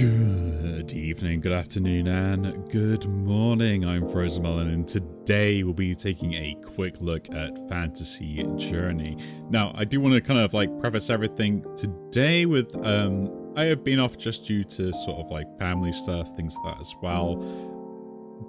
Good evening, good afternoon, and good morning. I'm FrozenMelon, and today we'll be taking a quick look at Fantasy Journey. Now, I do want to kind of like preface everything today with I have been off just due to sort of like family stuff, things like that as well.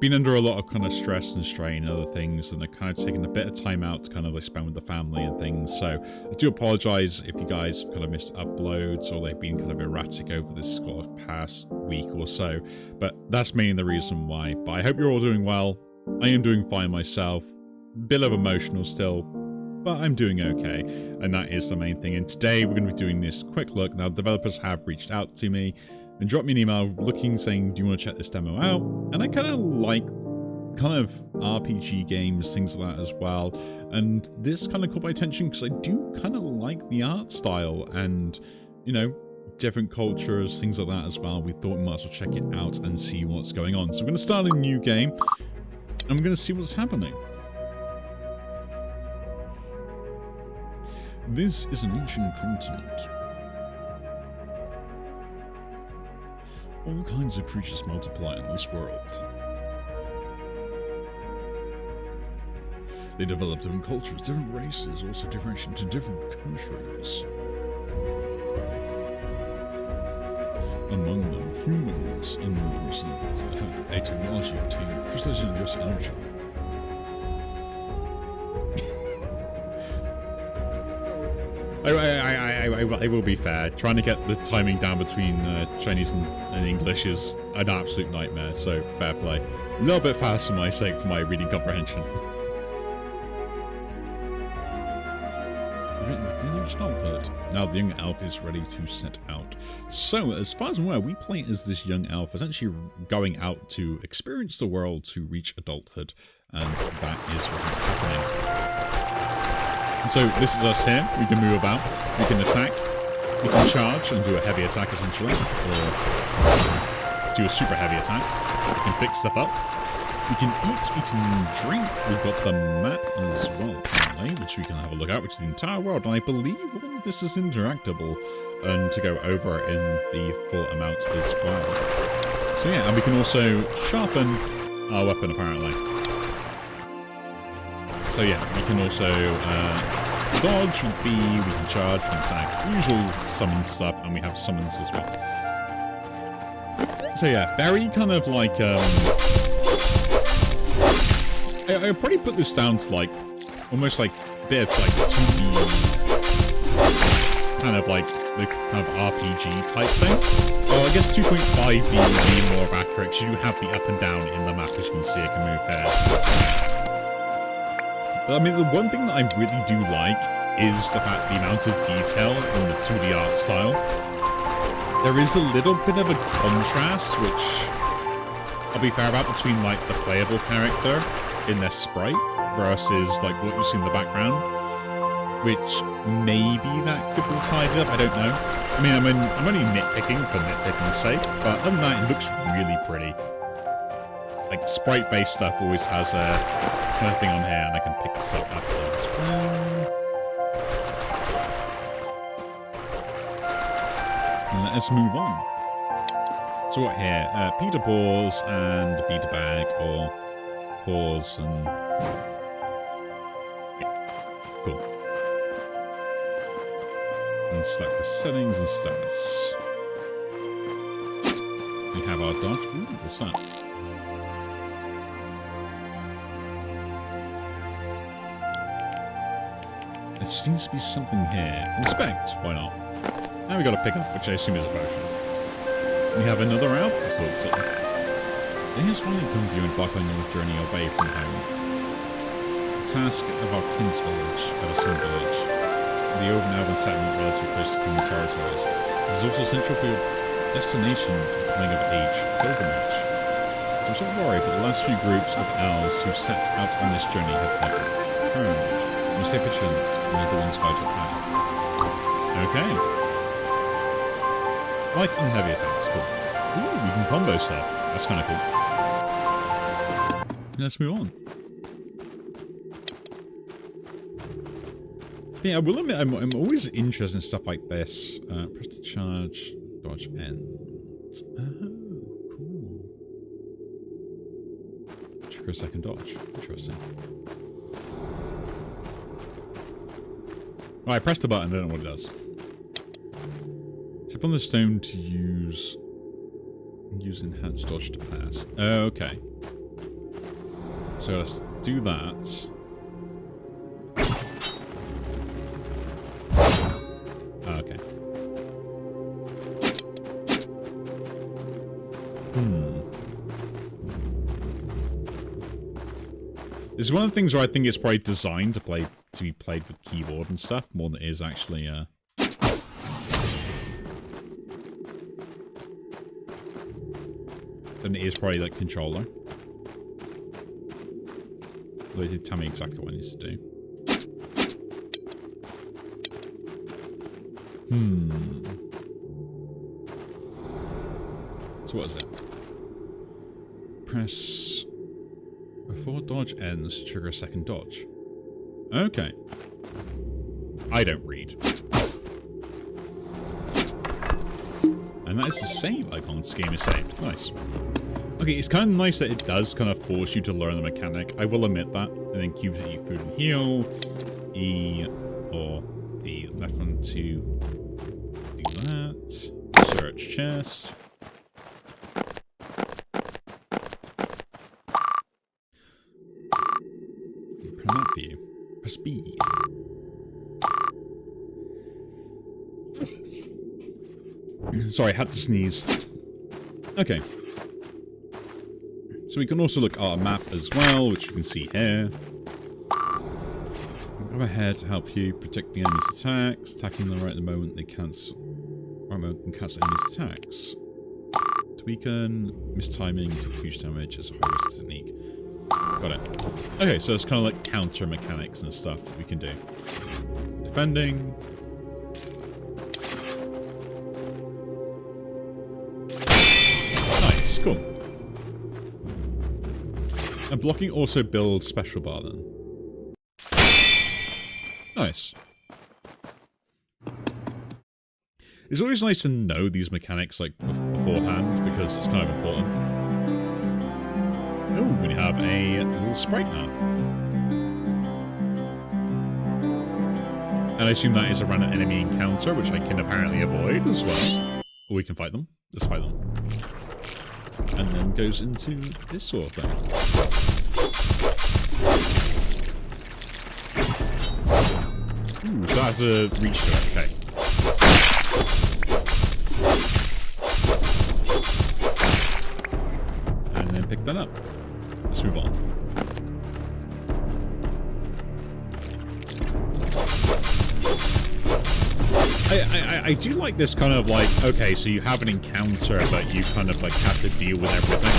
Been under a lot of kind of stress and strain and other things, and I've kind of taken a bit of time out to kind of like spend with the family and things. So I do apologize if you guys have kind of missed uploads or they've been kind of erratic over this sort of past week or so, but that's mainly the reason why. But I hope you're all doing well. I am doing fine myself. Bit of emotional still, but I'm doing okay, and that is the main thing. And today we're going to be doing this quick look. Now, developers have reached out to me and dropped me an email saying, do you want to check this demo out? And I kind of like RPG games, things like that as well. And this kind of caught my attention because I do kind of like the art style and, you know, different cultures, things like that as well. We thought we might as well check it out and see what's going on. So we're going to start a new game and we're going to see what's happening. This is an ancient continent. All kinds of creatures multiply in this world. They develop different cultures, different races, also differentiate into different countries. Among them, humans and a technology obtained with crystallization of energy. I will be fair. Trying to get the timing down between Chinese and English is an absolute nightmare, so fair play. A little bit fast for my sake, for my reading comprehension. Now the young elf is ready to set out. So, as far as I'm aware, we play as this young elf, essentially going out to experience the world to reach adulthood, and that is what is happening. So this is us here. We can move about, we can attack, we can charge and do a heavy attack essentially, or do a super heavy attack. We can pick stuff up, we can eat, we can drink. We've got the map as well apparently, which we can have a look at, which is the entire world, and I believe all of this is interactable and to go over in the full amount as well. So yeah, and we can also sharpen our weapon apparently. So yeah, we can also dodge with B, we can charge, we can attack, usual summon stuff, and we have summons as well. So yeah, very kind of like, I'll probably put this down to like, almost like a bit of like 2D, kind of like the kind of RPG type thing. Oh, I guess 2.5D would be more accurate, because you do have the up and down in the map, as you can see, I can move here. But I mean, the one thing that I really do like is the fact the amount of detail in the 2D art style. There is a little bit of a contrast, which I'll be fair about, between like the playable character in their sprite versus like what you see in the background, which maybe that could be tidied up, I don't know. I mean, I'm only nitpicking for nitpicking's sake, but other than that, it looks really pretty. Like, sprite-based stuff always has a kind of thing on here, and I can pick this up after as well. And let's move on. So what here? Peter pause and Peter bag, or pause and... yeah, cool. And select the settings and status. We have our dodge. Ooh, what's that? There seems to be something here. Inspect, why not? Now we got a pickup, which I assume is a potion. We have another elf to talk to. It has finally come to you embark on your journey away from home. The task of our king's village, Everson Village. The open elven settlement relatively close to human territories. This is also essential for your destination of coming of age pilgrimage. So I'm sort of worried that the last few groups of elves who set out on this journey have not returned. You stay patient, and the ones guide your path. Okay. Light and heavy attacks, cool. Ooh, we can combo stuff. That's kind of cool. Let's move on. Yeah, I will admit, I'm always interested in stuff like this. Press to charge, dodge N. Oh, cool. Trigger a second dodge. Interesting. Right, I pressed the button, I don't know what it does. Step on the stone to use enhanced dodge to pass. Okay. So let's do that. Okay. This is one of the things where I think it's probably designed to be played with keyboard and stuff more than it is actually than it is probably like controller. Although it did tell me exactly what I need to do. So what is it? Press before dodge ends, trigger a second dodge. Okay. I don't read. And that is the save icon. This game is saved. Nice. Okay, it's kind of nice that it does kind of force you to learn the mechanic. I will admit that. And then Q to eat food and heal. E or the left one to do that. Search chest. Press that for you. Press B. Sorry, I had to sneeze. Okay. So we can also look at our map as well, which you can see here. Go ahead to help you protect the enemy's attacks. Attacking them right at the moment they cancel. Right moment can cancel enemy's attacks. To weaken, mistiming, take huge damage as a high risk technique. Got it. Okay, so it's kind of like counter mechanics and stuff we can do. Defending. Nice, cool. And blocking also builds special bar then. Nice. It's always nice to know these mechanics like beforehand because it's kind of important. Oh, we have a little sprite now. And I assume that is a random enemy encounter, which I can apparently avoid as well. Or we can fight them. Let's fight them. And then goes into this sort of thing. Ooh, so that's a reach to it, okay. And then pick that up. Let's move on. I do like this kind of like, okay, so you have an encounter, but you kind of like have to deal with everything.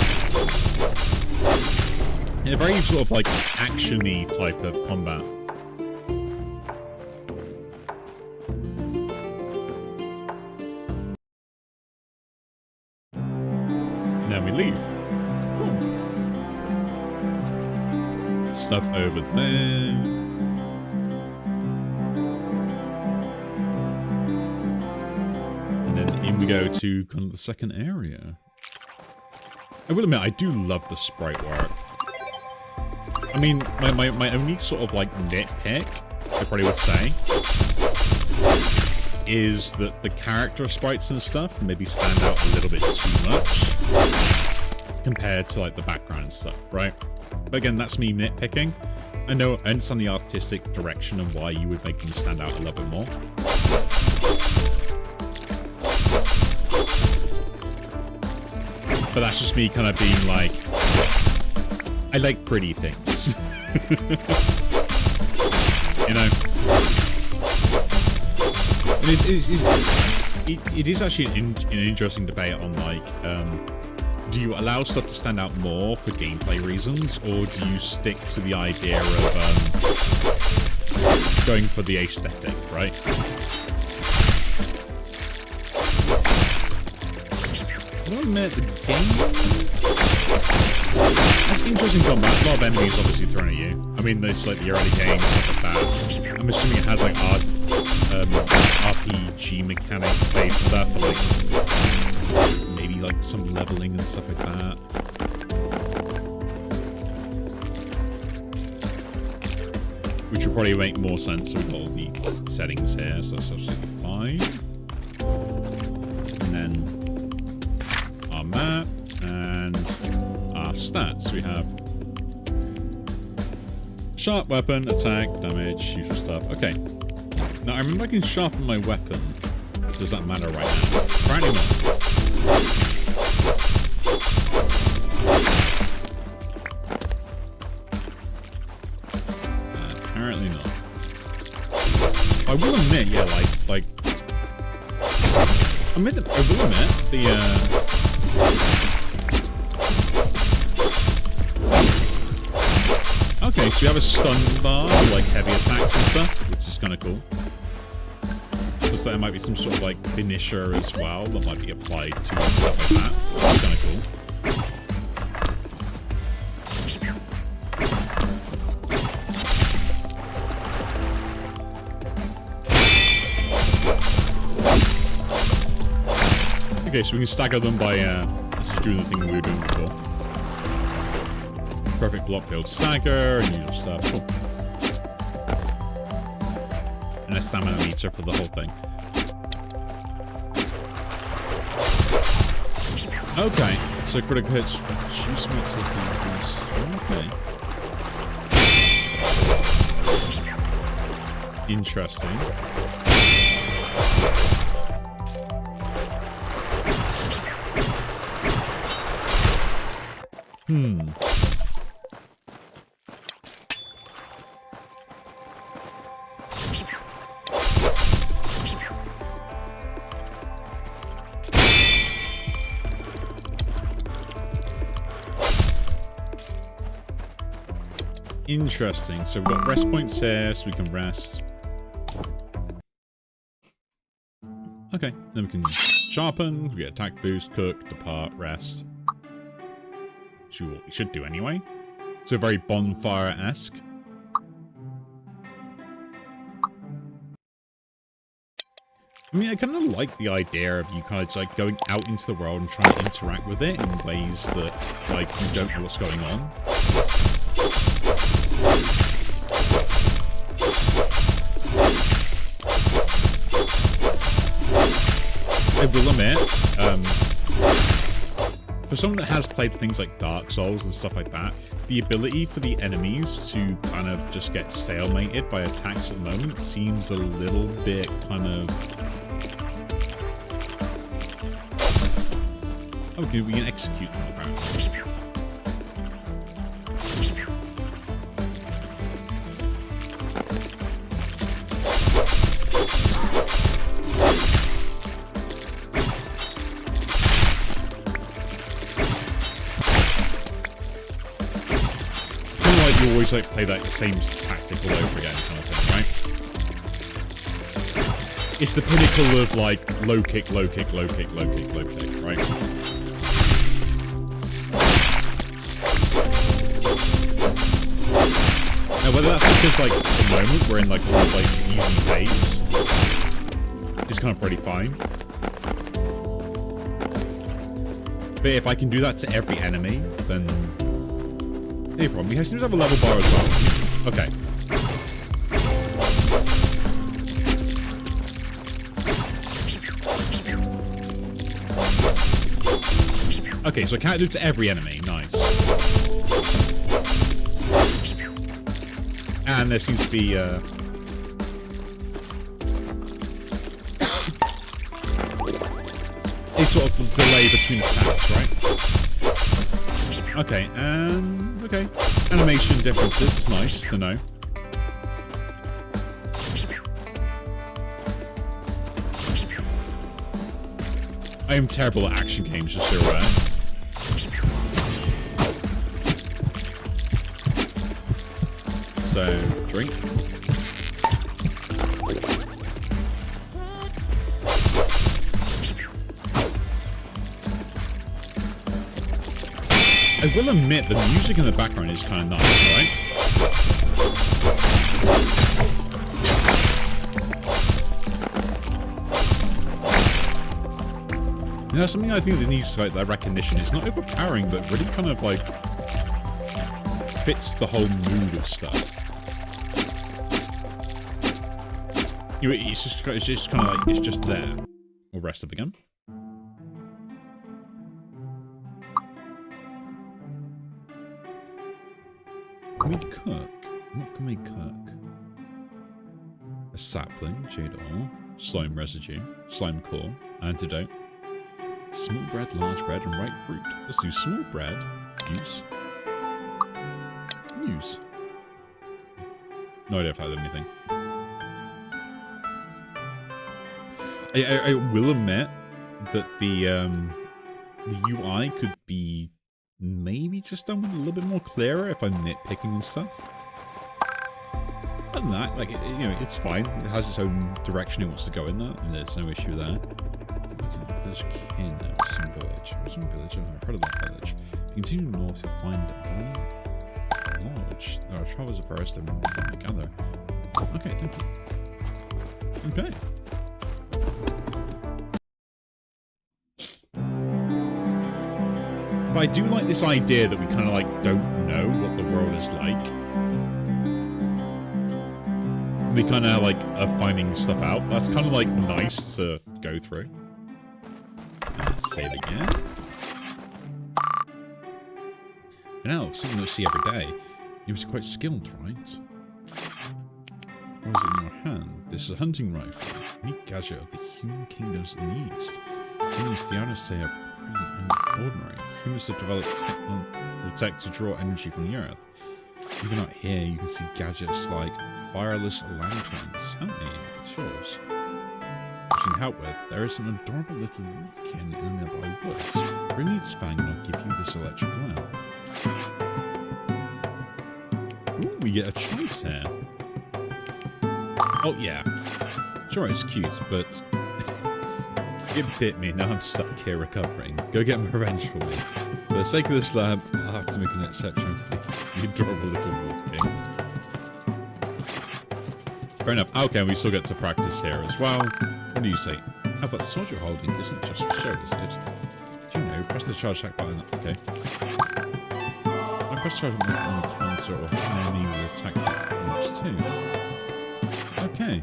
In a very sort of like action-y type of combat. Then we leave. Stuff over there. We go to kind of the second area. I will admit, I do love the sprite work. I mean, my only sort of like nitpick, I probably would say, is that the character sprites and stuff maybe stand out a little bit too much compared to like the background stuff, right? But again, that's me nitpicking. I understand the artistic direction and why you would make them stand out a little bit more. But that's just me kind of being like, I like pretty things. You know? And it is actually an interesting debate on like, do you allow stuff to stand out more for gameplay reasons, or do you stick to the idea of going for the aesthetic, right? I don't admit the game. That's interesting combat. A lot of enemies obviously thrown at you. I mean, there's like the early games, stuff like that. I'm assuming it has like RPG mechanics based stuff, like maybe be like some leveling and stuff like that. Which would probably make more sense with all the settings here, so that's absolutely fine. And then our map and our stats. We have sharp weapon, attack, damage, usual stuff. Okay. Now I remember I can sharpen my weapon. Does that matter right now? Apparently not. Apparently not. I will admit, yeah, like I will admit the okay, so we have a stun bar for like heavy attacks and stuff, which is kind of cool. Looks like there might be some sort of like finisher as well that might be applied to stuff like that. That's kind of cool. Okay, so we can stagger them by this is doing the thing we were doing before. Perfect block build stagger and usual stuff. Cool. And a stamina meter for the whole thing. Okay, so critical hits reduce max increase. Okay. Interesting. Interesting. So we've got rest points here, so we can rest. Okay, then we can sharpen, we get attack boost, cook, depart, rest. Which we should do anyway. So very bonfire-esque. I mean, I kind of like the idea of you kind of just, like going out into the world and trying to interact with it in ways that like you don't know what's going on. I will admit, for someone that has played things like Dark Souls and stuff like that, the ability for the enemies to kind of just get stalemated by attacks at the moment seems a little bit kind of... Okay, we can execute them apparently. You always like play that same tactic all over again kind of thing, right? It's the pinnacle of like low kick, low kick, low kick, low kick, low kick, right? Now whether that's because like at the moment we're in like one of like easy phase, it's kind of pretty fine. But if I can do that to every enemy, then no problem. We seem to have a level bar as well. Okay. Okay, so I can't do it to every enemy. Nice. And there seems to be a sort of delay between attacks, right? Okay, and okay. Animation differences, it's nice to know. I am terrible at action games, just so you're aware. So, drink. I will admit, the music in the background is kind of nice, right? You know, something I think that needs like that recognition. It's not overpowering, but really kind of like fits the whole mood of stuff. You know, it's just kind of like it's just there. We'll rest up again. Can we cook? What can we cook? A sapling, jade ore, slime residue, slime core, antidote, small bread, large bread, and ripe fruit. Let's do small bread, use. Use. No idea if I have anything. I will admit that the UI could be maybe just done with a little bit more clearer if I'm nitpicking and stuff. Other than that, like, you know, it's fine. It has its own direction it wants to go in there, and there's no issue there. Okay, village kin of some village. Original village, I've heard of that village. If you continue north, you'll find a lodge. There are travelers of forest and together. Okay, thank you. Okay. But I do like this idea that we kind of like don't know what the world is like. We kind of like are finding stuff out. That's kind of like nice to go through. Save again. And now, something you see every day. You was quite skilled, right? What is it in your hand? This is a hunting rifle. Unique gadget of the human kingdoms in the east. Humans, the others say, are pretty ordinary. Humans have developed tech to draw energy from the earth. Even out here, you can see gadgets like fireless lanterns. Help me, it's yours. Which you can help with. There is an adorable little wolfkin in the nearby woods. Bring me its fang and I'll give you this electric lamp. Ooh, we get a choice here. Oh yeah. Sure, it's cute, but it bit me, now I'm stuck here recovering. Go get my revenge for me. For the sake of this lamp, I'll have to make an exception for the adorable little wolf king. Fair enough. Okay, we still get to practice here as well. What do you say? How about the sword you're holding isn't just for show, is it? Do you know, press the charge attack button. Okay. I press charge button on the counter or hit an enemy with attack damage too. Okay.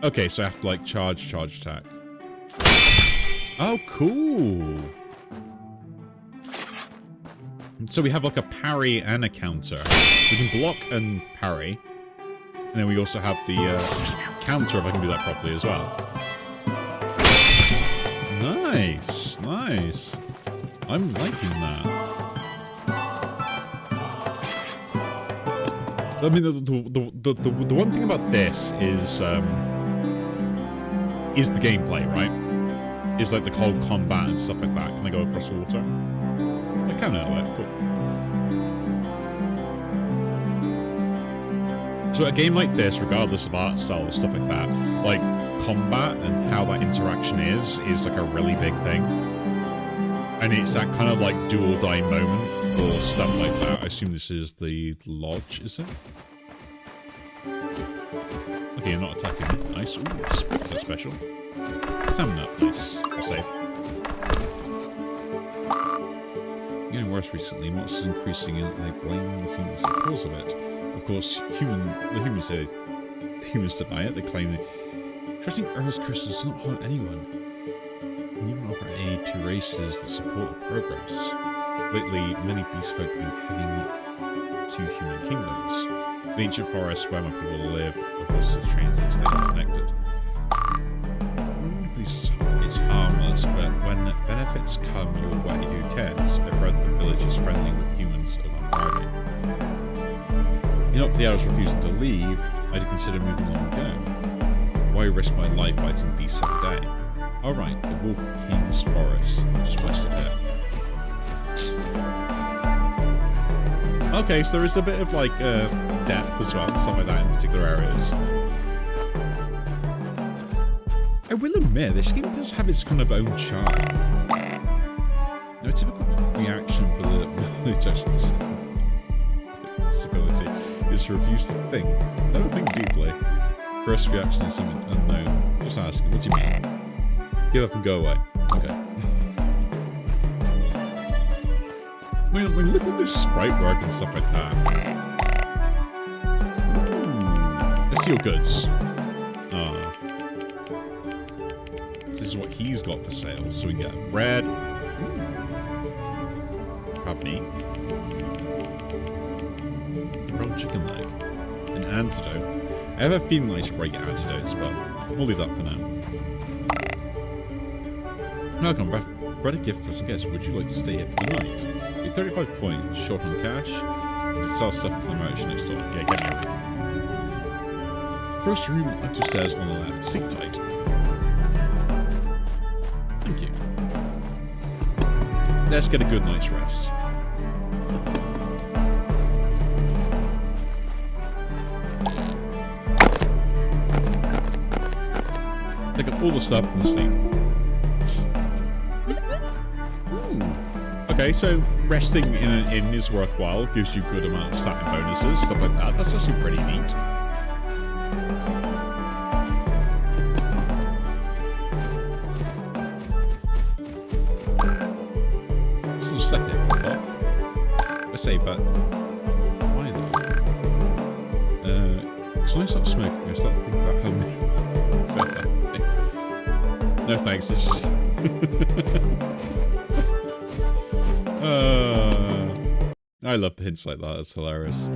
Okay, so I have to like charge attack. Oh, cool. So we have like a parry and a counter. We can block and parry. And then we also have the counter if I can do that properly as well. Nice, nice. I'm liking that. I mean, the one thing about this is the gameplay, right? Is like the cold combat and stuff like that. Can I go across water? I can know it. Cool. So a game like this, regardless of art style or stuff like that, like combat and how that interaction is like a really big thing. And it's that kind of like do or die moment or stuff like that. I assume this is the lodge, is it? Okay, you're not attacking me. Nice. Ooh, that's special. Stamina, nice. I'll save. Getting worse recently. Monsters increasing and they blame the humans for the cause of it. Of course, the humans deny it. They claim that trusting Earth's crystals does not harm anyone. And even offer aid to races that support progress. Lately, many beast folk have been heading to human kingdoms. The ancient forests where my people live, of course, the trains and stay connected. It's harmless, but when benefits come your way, who cares? I've read the village is friendly with humans on Friday. You know, if the others refusing to leave, I'd consider moving on and go. Why risk my life fighting beasts every day? Alright, the Wolf King's Forest, just west of here. Okay, so there is a bit of like depth as well, stuff like that in particular areas. I will admit, this game does have its kind of own charm. No typical reaction for the ejection stability is to refuse to think. Never think deeply. First reaction is something unknown. Just asking, what do you mean? Give up and go away. Okay. I mean, look at this sprite work and stuff like that. Let's see your goods. This is what he's got for sale. So we get bread. Crab meat. Grilled chicken leg. An antidote. I have a feeling I should break antidotes, but we'll leave that for now. Welcome, bread a gift for some guests. Would you like to stay here for the night? You're 35 points, short on cash. You can sell stuff to the merchant next door. Yeah, get me. First room upstairs on the left. Sit tight. Thank you. Let's get a good night's rest. Pick up all the stuff and sleep. Okay, so resting in an inn is worthwhile. Gives you good amount of stat and bonuses, stuff like that. That's actually pretty neat. Some second off. I say, but why though? Because when I start smoking, I start thinking about how. No thanks. This is I love the hints like that. It's hilarious.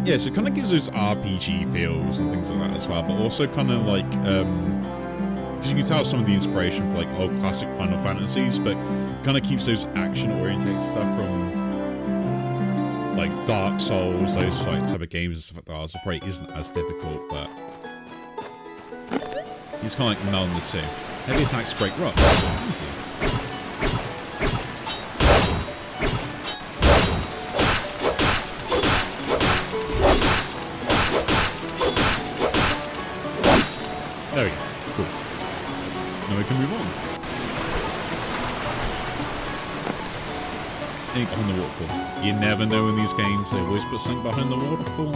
Yeah, so it kind of gives those RPG feels and things like that as well, but also kind of like, because you can tell some of the inspiration for like old classic Final Fantasies, but kind of keeps those action-oriented stuff from like Dark Souls, those like type of games and stuff like that. So probably isn't as difficult, but it's kind of like melding the two. Heavy attacks break rocks. There we go. Cool. Now we can move on. Anything behind the waterfall. You never know in these games. They always put something behind the waterfall.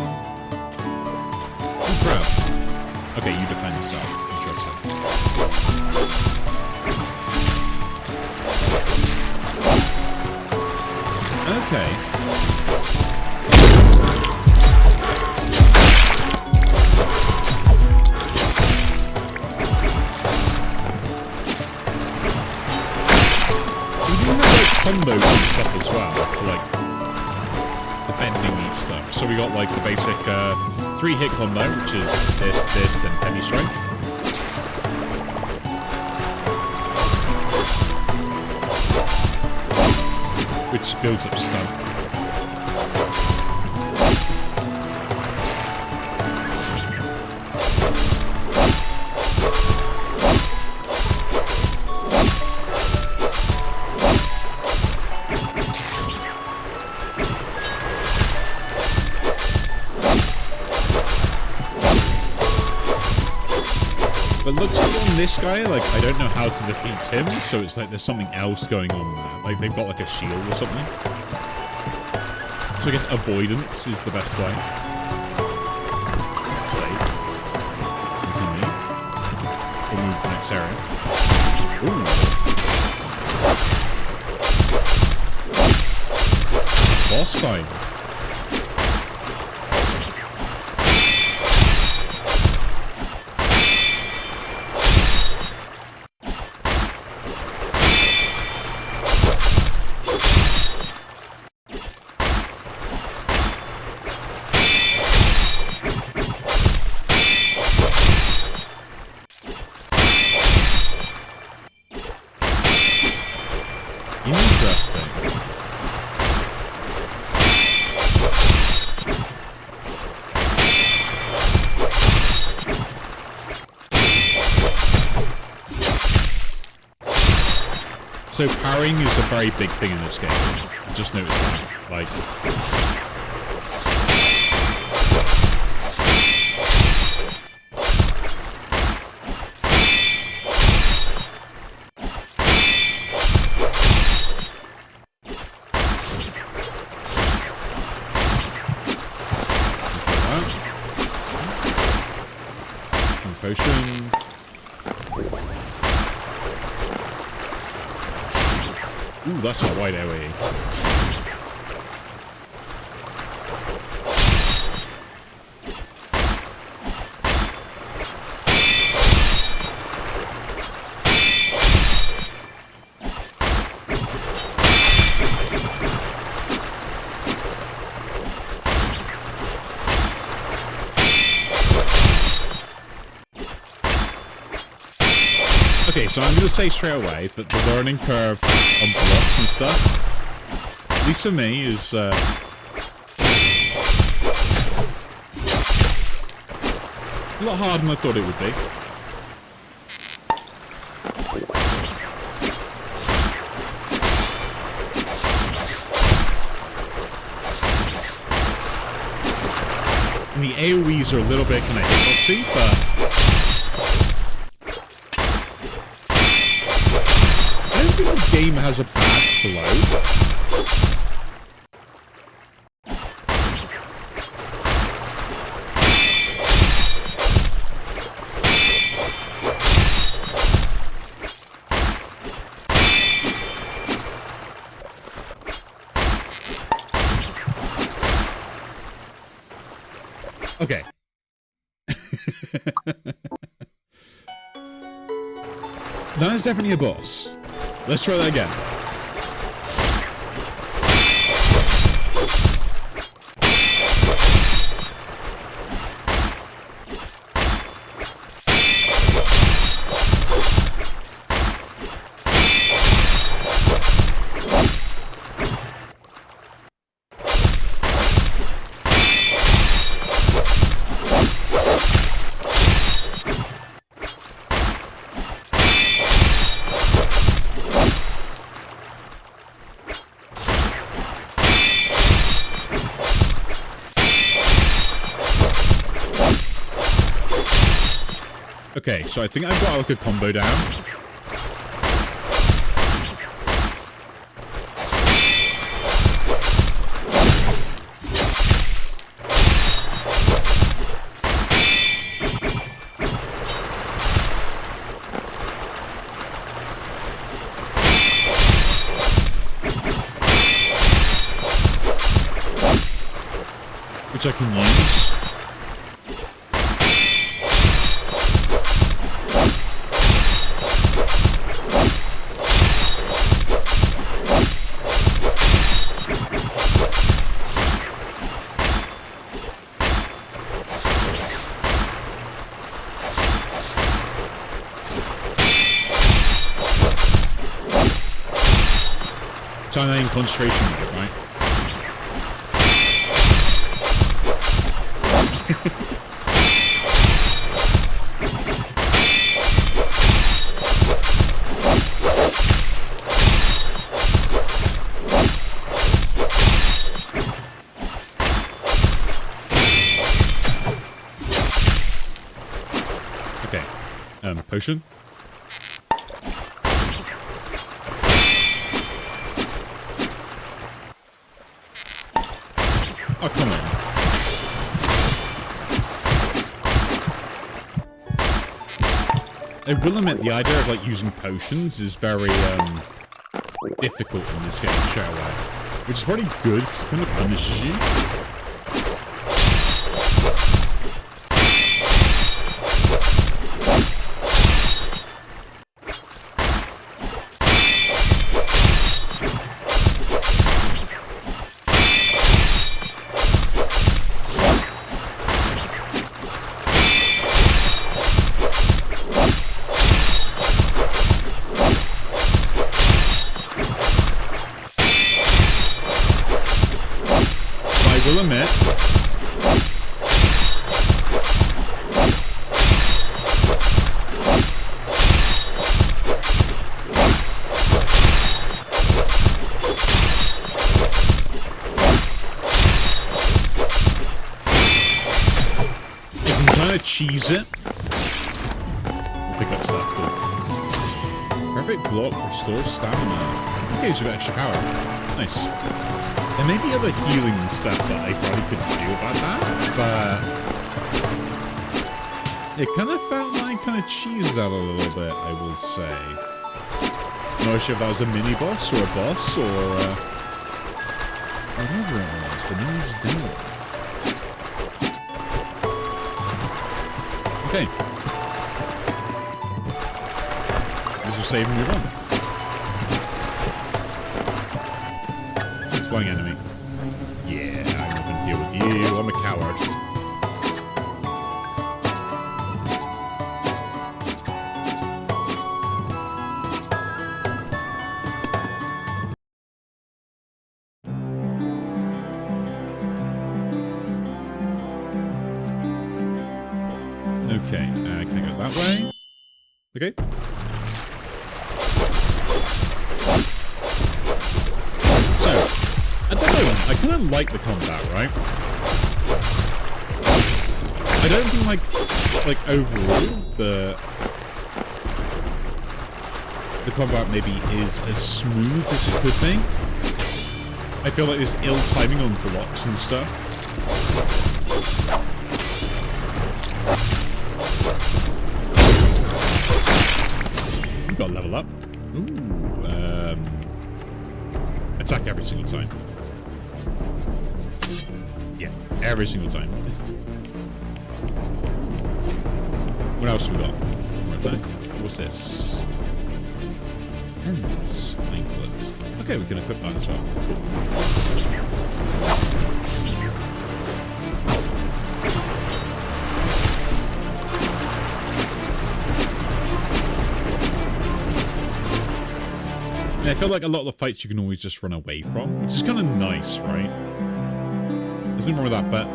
Crap. Okay, you defend yourself. Interesting. Okay. Combos and stuff as well, for like defending each stuff. So we got like the basic 3-hit combo, which is this, then heavy strike. Which builds up stun. But looks on this guy, like, I don't know how to defeat him, so it's like there's something else going on there. Like, they've got like a shield or something. So I guess avoidance is the best way. Save. Continue. We'll move to the next area. Ooh. Boss sign. So parrying is a very big thing in this game. Just noticed that. Like, Ooh, that's not wide AoE. Okay, so I'm going to say straight away that the learning curve on blocks and stuff, at least for me, is a lot harder than I thought it would be. And the AoEs are a little bit kind of hitboxy, but the game has a bad flow. Okay. That is definitely a boss. Let's try that again. Okay, so I think I've got like a combo down. Which I can use. Trying to aim concentration with it, right? Okay. Potion? Oh, come on. I will admit the idea of like using potions is very difficult in this game straight away. Which is probably good because it kind of punishes you. I will admit, you can kind of cheese it. We'll pick up stuff. Cool. Perfect block restores stamina. Okay, so extra power. Nice. There may be other healing stuff that I probably could do about that, but it kind of felt like kind of cheesed out a little bit, I will say. Not sure if that was a mini boss or a boss or whatever it was, but now he's dead. Okay. This will save and move on. Flying enemy. Yeah, I'm not going to deal with you. I'm a coward. Okay, can I go that way? Okay. So, I don't know, I kind of like the combat, right? I don't think like overall the combat maybe is as smooth as it could be. I feel like there's ill timing on blocks and stuff. Got to level up. Ooh, attack every single time. Yeah, every single time. What else we got? More attack. What's this? Hands. Anklets. Okay, we can equip that as well. Cool. Yeah, I feel like a lot of the fights you can always just run away from, which is kind of nice, right? There's nothing wrong with that, but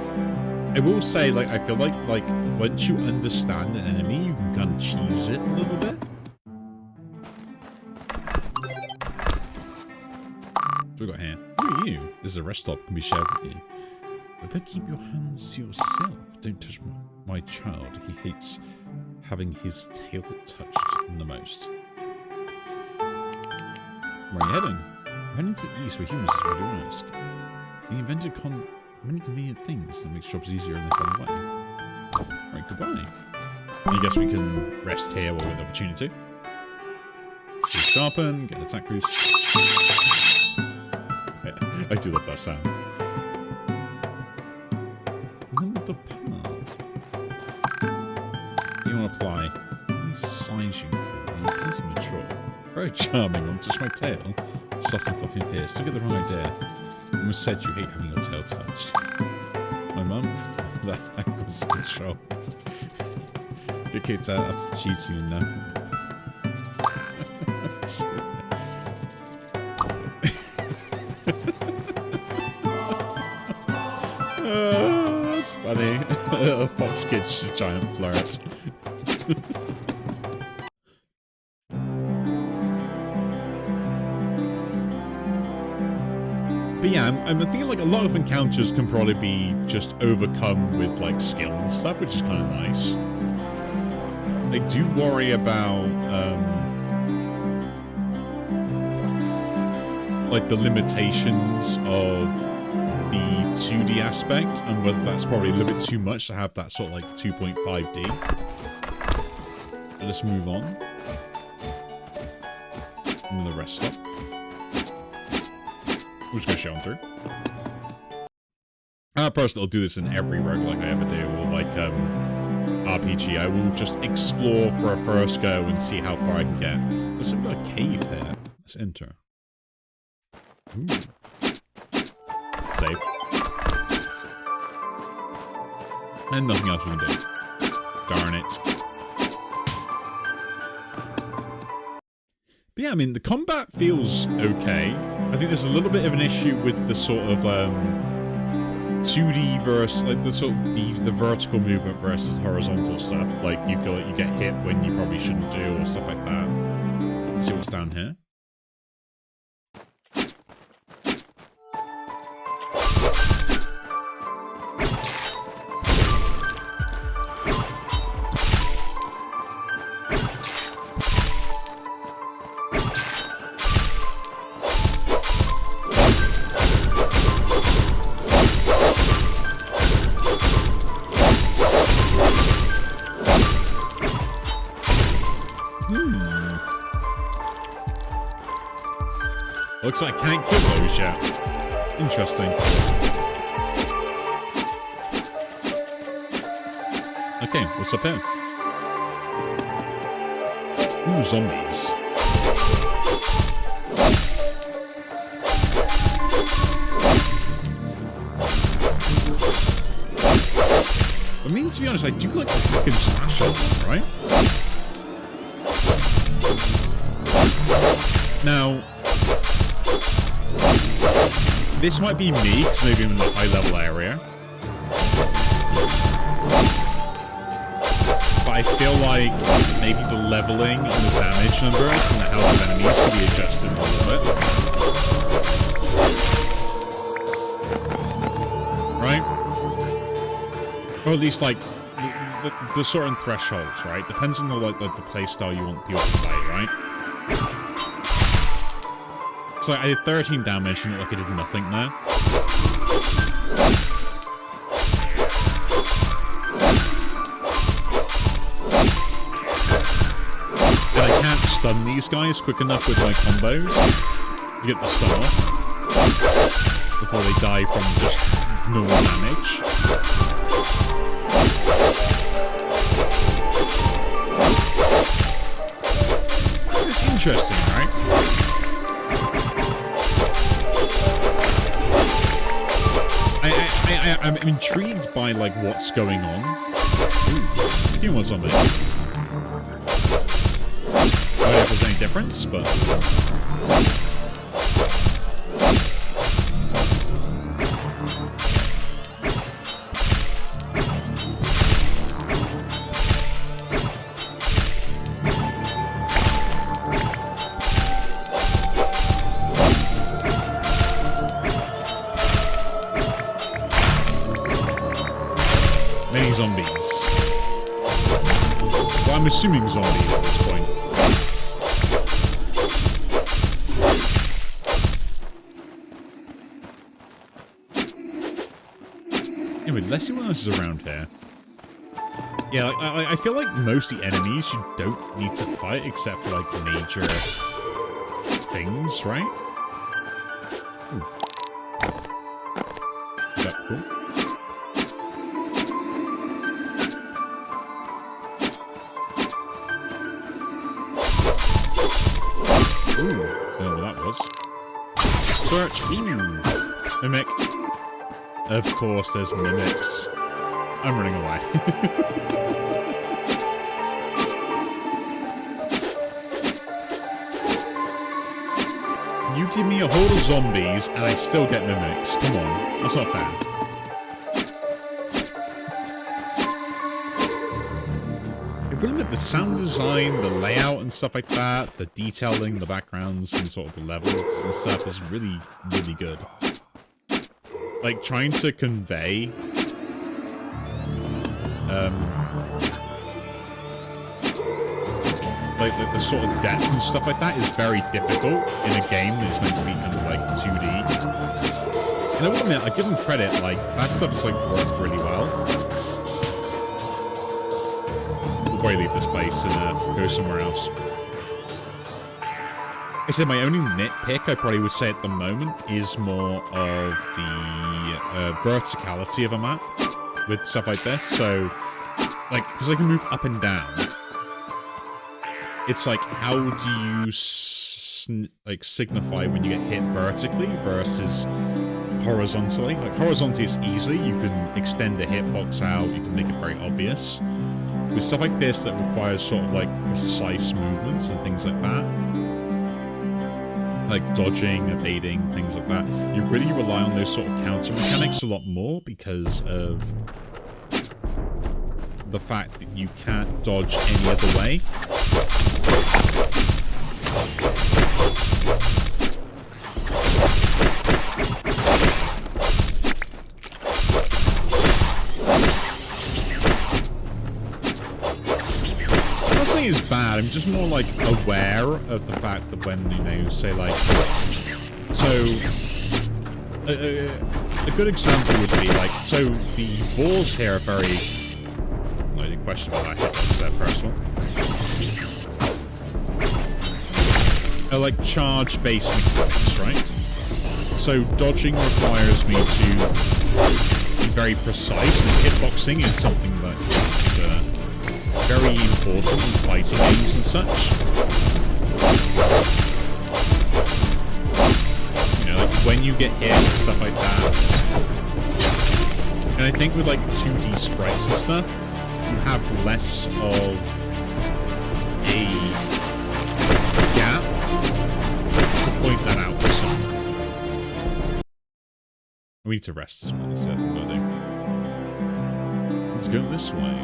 I will say, like, I feel like once you understand an enemy, you can kind of cheese it a little bit. What do we got here? Who are you? There's a rest stop can be shared with you. But keep your hands to yourself. Don't touch my child. He hates having his tail touched the most. Where are you heading? We're heading to the east where humans is really honest. We invented many convenient things that make jobs easier in a fun way. Alright, goodbye. I guess we can rest here while we have the opportunity. Sharpen, get an attack boost. Yeah, I do love that sound. Another part. You want to apply? Let me size you for you. Pretty mature. Very charming. Want to touch my tail? Soft and fluffy and fierce. Don't get the wrong idea. You almost said you hate having your tail touched. My mum? That was control. Get kicked out after cheating now. That's funny. A fox kid's a giant flirt. But yeah, I'm thinking like a lot of encounters can probably be just overcome with like skill and stuff, which is kind of nice. I do worry about like the limitations of the 2D aspect and whether that's probably a little bit too much to have that sort of like 2.5D. Let's move on. And the rest stop. We're just going to show them through. I personally will do this in every roguelike I ever do, or like RPG. I will just explore for a first go and see how far I can get. There's some kind of cave here. Let's enter. Ooh. Save. And nothing else we can do. Darn it. But yeah, I mean, the combat feels okay. I think there's a little bit of an issue with the sort of 2D versus like the sort of the vertical movement versus the horizontal stuff. Like you feel like you get hit when you probably shouldn't do or stuff like that. Let's see what's down here. Looks like I can't kill those yet. Interesting. Okay, what's up here? Ooh, zombies. I mean, to be honest, I do like the fucking slash on them, right? Now, this might be me, because maybe I'm in the high-level area. But I feel like maybe the leveling and the damage numbers and the health of enemies could be adjusted a little bit. Right? Or at least, like, the certain thresholds, right? Depends on the playstyle you want people to play, right? So I did 13 damage and like I did nothing there. And I can't stun these guys quick enough with my combos to get the stun off before they die from just normal damage. It's interesting, right? I'm intrigued by, like, what's going on. Ooh, you want something. I don't know if there's any difference, but... many zombies. Well, I'm assuming zombies at this point. Anyway, let's see what else is around here. Yeah, like, I feel like most of the enemies you don't need to fight except for, like, major things, right? Ooh. Is that cool? Ooh, I don't know what that was. Search. Ooh. Mimic. Of course, there's mimics. I'm running away. You give me a horde of zombies and I still get mimics. Come on, that's not fair. The sound design, the layout and stuff like that, the detailing, the backgrounds and sort of the levels and stuff is really, really good. Like, trying to convey like the sort of depth and stuff like that is very difficult in a game that's meant to be kind of like 2D. And I will admit, I give them credit, like, that stuff's like worked really well. Before I leave this place and go somewhere else. I said my only nitpick I probably would say at the moment is more of the verticality of a map with stuff like this. So, like, because I can move up and down, it's like, how do you signify when you get hit vertically versus horizontally? Like, horizontally is easy. You can extend the hitbox out. You can make it very obvious. With stuff like this that requires sort of like precise movements and things like that, like dodging, evading, things like that, you really rely on those sort of counter mechanics a lot more because of the fact that you can't dodge any other way. Is bad. I'm just more like aware of the fact that when, you know, say like, so a good example would be like, so the balls here are very, like, the question about that hit, that first one. are like charge-based mechanics, right? So dodging requires me to be very precise, and hitboxing is something that is very important in fighting games and such. You know, like when you get hit and stuff like that. And I think with like 2D sprites and stuff, you have less of a gap to point that out to someone. We need to rest this one instead. Let's go this way.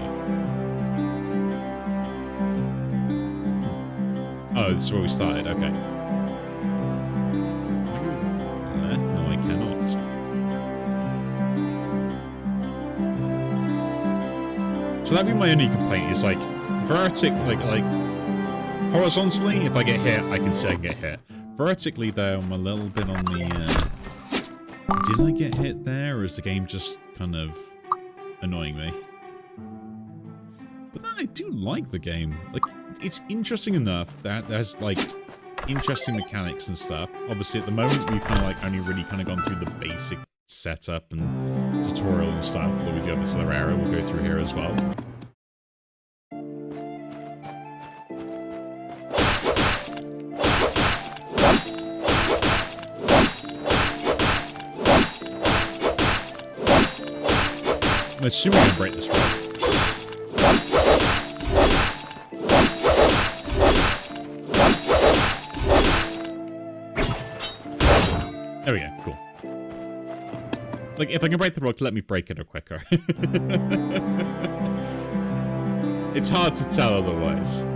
Oh, this is where we started. Okay. No, I cannot. So that'd be my only complaint. Is like like horizontally, if I get hit, I can say I get hit. Vertically, though, I'm a little bit on the. Did I get hit there, or is the game just kind of annoying me? But then I do like the game. Like, it's interesting enough that there's, like, interesting mechanics and stuff. Obviously, at the moment, we've kind of, like, only really kind of gone through the basic setup and tutorial and stuff. But we do have this other area we'll go through here as well. I'm assuming I can break this rock. There we go, cool. Like, if I can break the rock, let me break it quicker. It's hard to tell otherwise.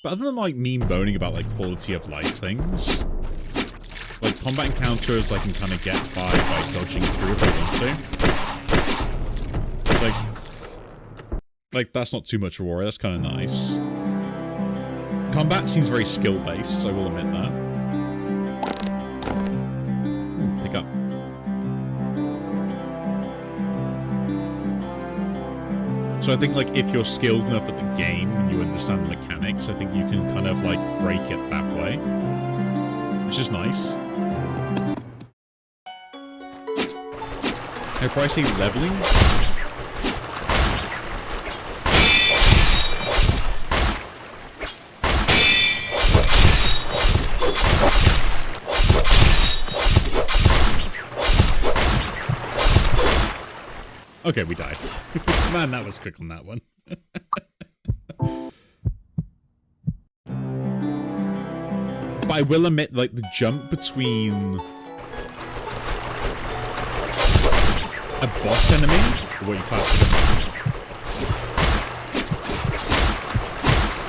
But other than, like, me moaning about, like, quality of life things, like, combat encounters I can kind of get by dodging through if I want to. Like, that's not too much of a worry, that's kind of nice. Combat seems very skill-based, so I will admit that. Ooh, pick up. So I think, like, if you're skilled enough at the game and you understand the mechanics, I think you can kind of, like, break it that way. Which is nice. I'd probably say leveling. Okay, we died. Man, that was quick on that one. But I will admit, like, the jump between a boss enemy, or what you class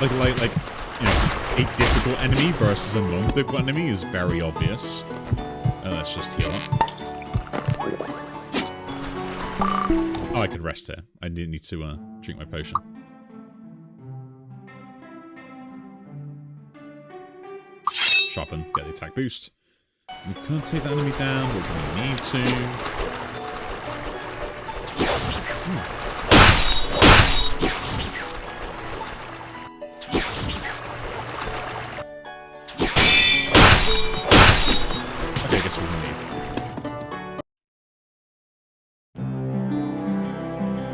it, like, you know, a difficult enemy versus a non-difficult enemy is very obvious. Let's just heal up. Oh, I could rest here. I didn't need to drink my potion. Sharpen, get the attack boost. We can't take that enemy down, but we need to. Okay, I guess we can leave.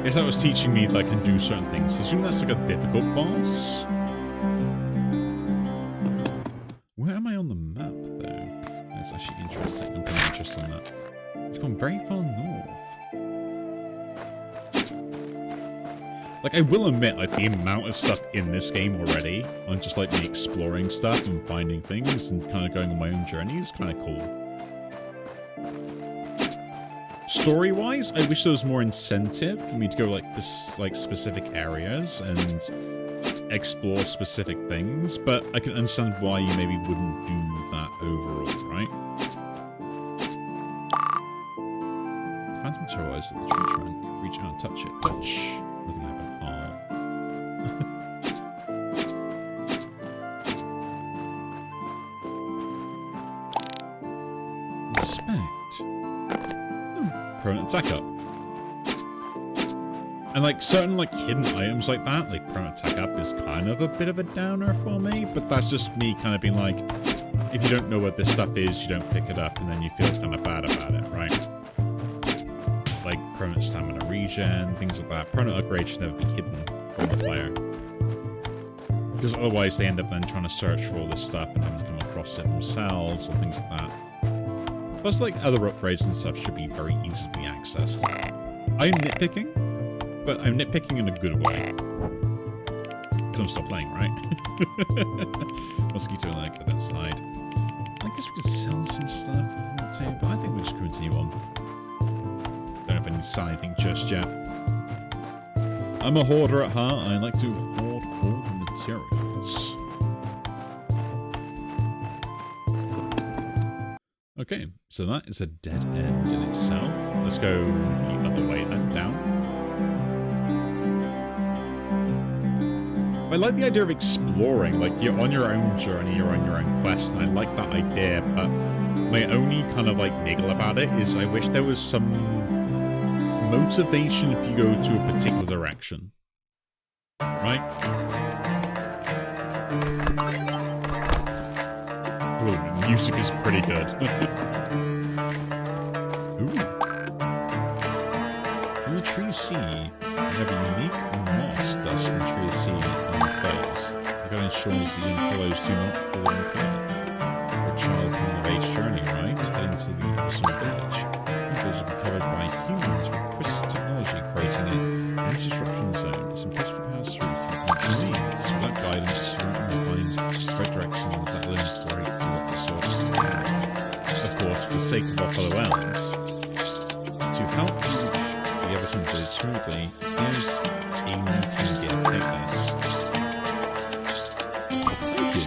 I guess that was teaching me that I can do certain things. I assume that's like a difficult boss. Where am I on the map, though? That's actually interesting. I'm pretty interested in that. It's gone very far north. Like, I will admit, like, the amount of stuff in this game already, on just, like, me exploring stuff and finding things and kind of going on my own journey is kind of cool. Story-wise, I wish there was more incentive for me to go, like, specific areas and explore specific things, but I can understand why you maybe wouldn't do that overall, right? Phantom materialized at the tree trunk. Reach out and touch it. Touch. Nothing happened. Inspect. Permanent attack up. And like certain like hidden items like that, like Permanent Attack Up is kind of a bit of a downer for me, but that's just me kind of being like, if you don't know what this stuff is, you don't pick it up and then you feel kind of bad about it, right? Like permanent stamina regen, things like that. Permanent upgrade should never be hidden from the player. Because otherwise they end up then trying to search for all this stuff and having to come across it themselves or things like that. Plus like other upgrades and stuff should be very easily accessed. I'm nitpicking. But I'm nitpicking in a good way. Because I'm still playing, right? Mosquito leg at that side. I guess we could sell some stuff too, but I think we'll just continue on. Don't know if I need to sell anything just yet. I'm a hoarder at heart. I like to hoard all the materials. Okay, so that is a dead end in itself. Let's go the other way then, down. I like the idea of exploring, like you're on your own journey, you're on your own quest, and I like that idea, but my only kind of like niggle about it is I wish there was some motivation if you go to a particular direction. Right? Ooh, the music is pretty good. Ooh. From the tree see, whenever unique or moss dust the tree see unclosed. The guy ensures the enclosed do not fall in flood. A child on the age journey, right? Heading to the awesome village. Village will be covered by humans with crystal technology, creating an energy disruption zone. It's impossible to pass through from means. Without guidance, you won't find the right direction that limits where you what the source is. Of course, for the sake of our fellow elves, to help you reach the Everton village smoothly, here's a meeting gift. Take this. Thank you.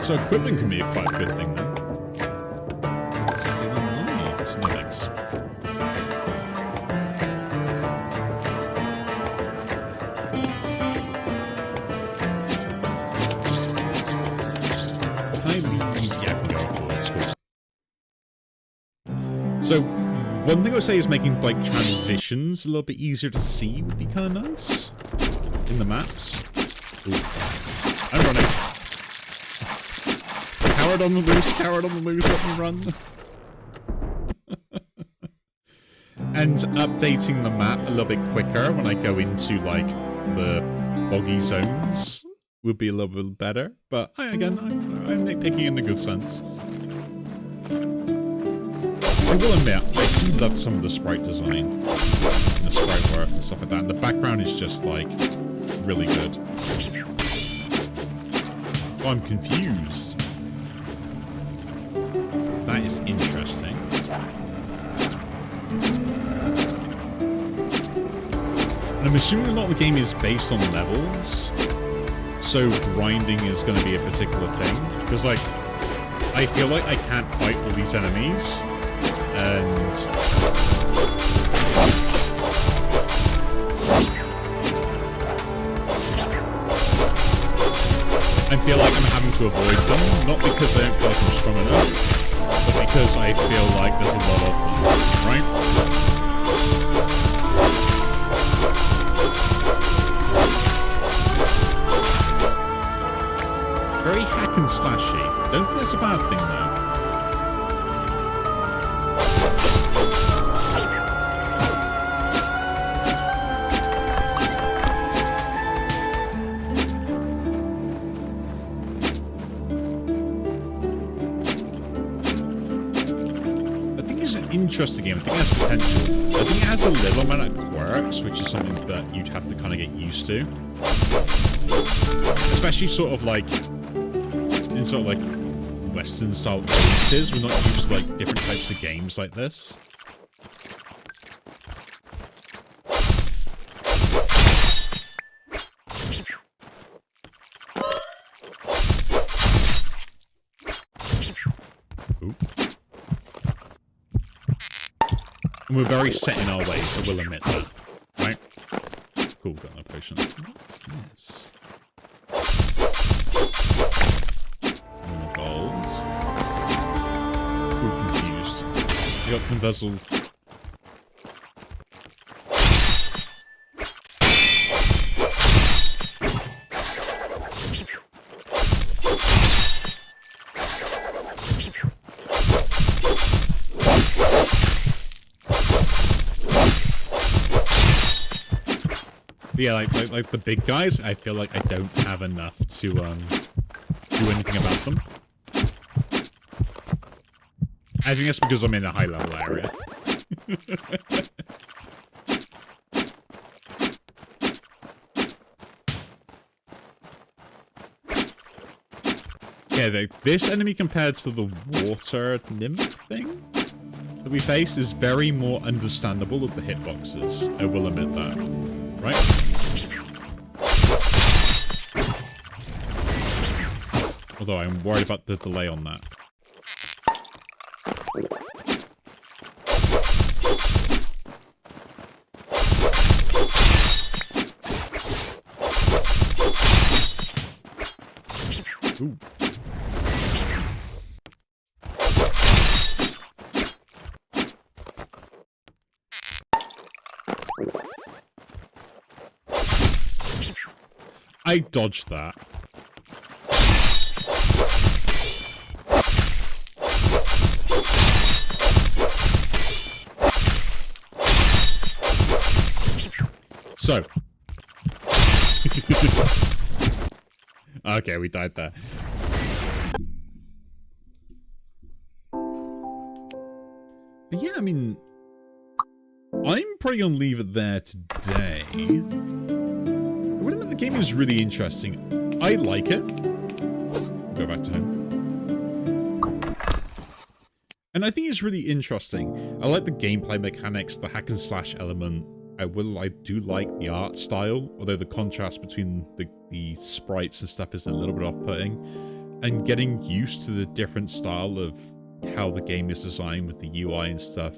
So equipment can be quite a good thing then. So, one thing I would say is making like transitions a little bit easier to see would be kind of nice in the maps. Ooh. I'm running. Coward on the loose, coward on the loose, let me run. And updating the map a little bit quicker when I go into like the boggy zones would be a little bit better. But I'm nitpicking in a good sense. I will admit, I do love some of the sprite design and the sprite work and stuff like that. And the background is just like really good. Oh, I'm confused. That is interesting. And I'm assuming a lot of the game is based on levels, so grinding is going to be a particular thing. Because like, I feel like I can't fight all these enemies. And I feel like I'm having to avoid them, not because I don't feel like I'm strong enough, but because I feel like there's a lot of them, right? Very hack and slashy. Don't think that's a bad thing though. Interesting game. I think it has potential. I think it has a little amount of quirks, which is something that you'd have to kind of get used to. Especially sort of like in sort of like Western style audiences. We're not used to like different types of games like this. And we're very set in our ways, I will admit that. Right? Cool, got no potion. What's this? More gold. We're confused. We got embezzled. Yeah, like the big guys, I feel like I don't have enough to do anything about them. I think that's because I'm in a high level area. Yeah, this enemy compared to the water nymph thing that we face is very more understandable with the hitboxes. I will admit that. Right? Although I'm worried about the delay on that. Ooh. I dodged that. So. Okay, we died there. But yeah, I mean, I'm probably gonna leave it there today. Wait a minute, the game is really interesting. I like it. Go back to home. And I think it's really interesting. I like the gameplay mechanics, the hack and slash element. I do like the art style, although the contrast between the sprites and stuff is a little bit off-putting. And getting used to the different style of how the game is designed with the UI and stuff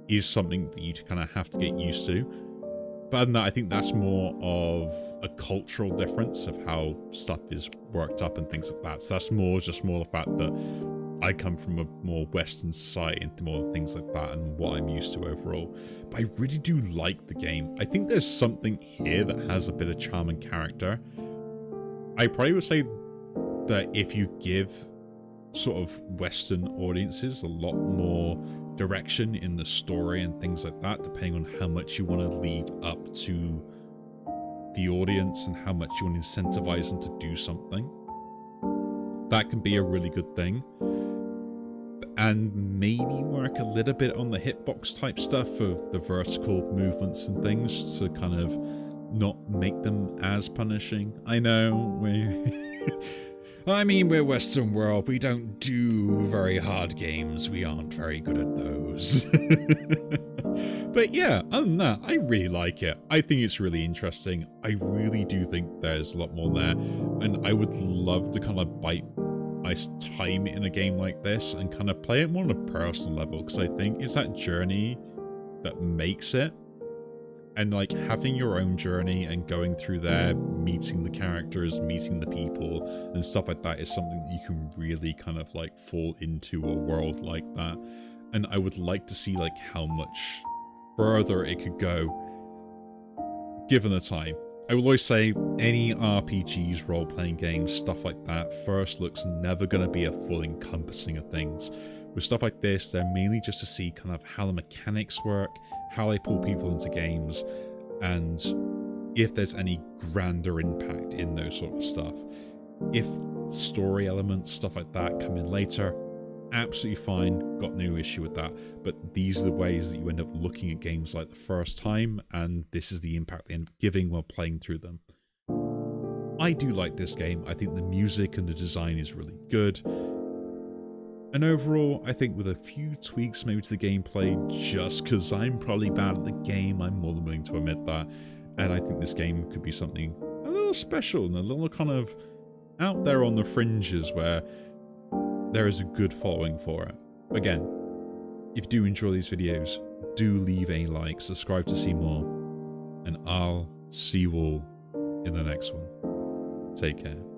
is something that you kind of have to get used to. But other than that, I think that's more of a cultural difference of how stuff is worked up and things like that. So that's just more the fact that I come from a more Western society and more things like that and what I'm used to overall. But I really do like the game. I think there's something here that has a bit of charm and character. I probably would say that if you give sort of Western audiences a lot more direction in the story and things like that, depending on how much you want to leave up to the audience and how much you want to incentivize them to do something, that can be a really good thing. And maybe work a little bit on the hitbox type stuff of the vertical movements and things to kind of not make them as punishing. I know we're Western world. We don't do very hard games. We aren't very good at those. But yeah, other than that, I really like it. I think it's really interesting. I really do think there's a lot more there. And I would love to kind of bite my time in a game like this and kind of play it more on a personal level, because I think it's that journey that makes it. And like having your own journey and going through there, meeting the characters, meeting the people and stuff like that is something that you can really kind of like fall into a world like that. And I would like to see like how much further it could go given the time. I will always say any RPGs, role-playing games, stuff like that, first look's never going to be a full encompassing of things. With stuff like this, they're mainly just to see kind of how the mechanics work, how they pull people into games, and if there's any grander impact in those sort of stuff. If story elements, stuff like that come in later, absolutely fine, got no issue with that. But these are the ways that you end up looking at games like the first time, and this is the impact they end up giving while playing through them. I do like this game. I think the music and the design is really good. And overall, I think with a few tweaks maybe to the gameplay, just because I'm probably bad at the game, I'm more than willing to admit that. And I think this game could be something a little special and a little kind of out there on the fringes where there is a good following for it. Again, if you do enjoy these videos, do leave a like, subscribe to see more, and I'll see you all in the next one. Take care.